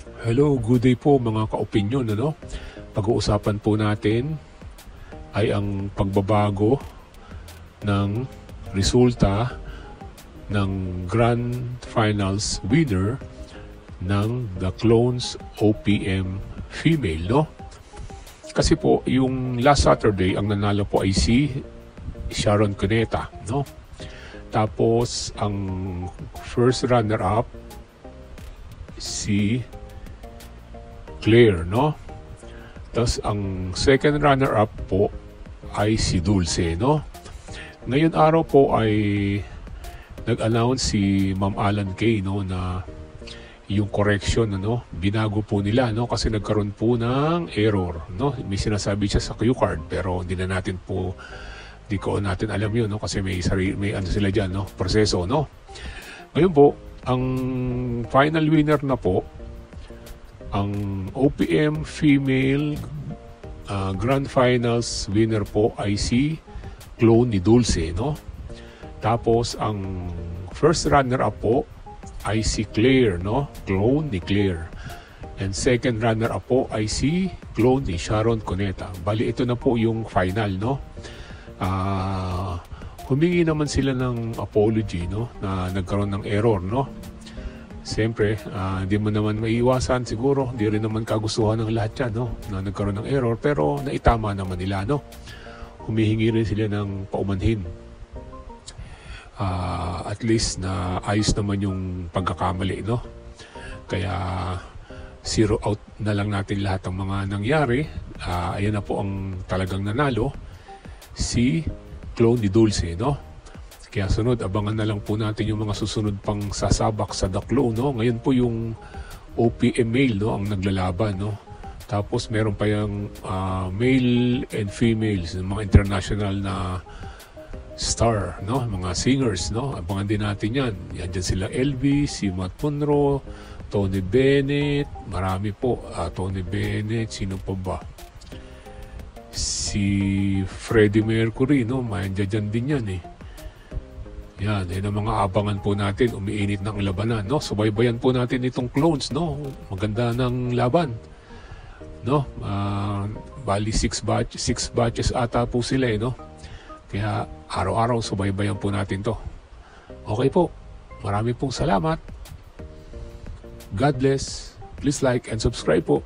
Hello, good day po mga ka-opinion. Pag-uusapan po natin ay ang pagbabago ng resulta ng Grand Finals winner ng The Clones OPM Female. Kasi po, yung last Saturday, ang nanalo po ay si Sharon Cuneta. Tapos, ang first runner-up, si Claire, Tapos ang second runner-up po ay si Dulce, Ngayon araw po ay nag-announce si Ma'am Alan Kay, na yung correction, binago po nila, kasi nagkaroon po ng error, May sinasabi siya sa cue card, pero hindi ko natin alam yun, kasi may ano sila dyan, proseso, Ngayon po, ang final winner na po, ang OPM Female Grand Finals winner po ay si clone ni Dulce, Tapos ang first runner-up po ay si Claire, Clone ni Claire. And second runner-up po ay si clone ni Sharon Cuneta. Bali, ito na po yung final, humingi naman sila ng apology, na nagkaroon ng error, Siyempre, hindi mo naman maiiwasan siguro, hindi rin naman kagustuhan ng lahat yan, na nagkaroon ng error, pero naitama naman nila, Humihingi rin sila ng paumanhin. At least na ayos naman yung pagkakamali, Kaya zero out na lang natin lahat ng mga nangyari. Ayan na po ang talagang nanalo, si clone ni Dulce, Kaya sunod, abangan na lang po natin yung mga susunod pang sasabak sa The Clone, Ngayon po yung OPM male, ang naglalaban, Tapos meron pa yung male and females, mga international na star, mga singers, Abangan din natin yan. Yan dyan sila Elvis, si Matt Monroe, Tony Bennett, marami po. Tony Bennett, sino pa ba? Si Freddie Mercury, Mayan din yan Yan ang mga abangan po natin, umiinit ng labanan, Subaybayan po natin itong clones, Maganda ng laban, Bali 6 batches ata po sila, Kaya araw-araw subaybayan po natin to. Okay po, marami pong salamat. God bless. Please like and subscribe po.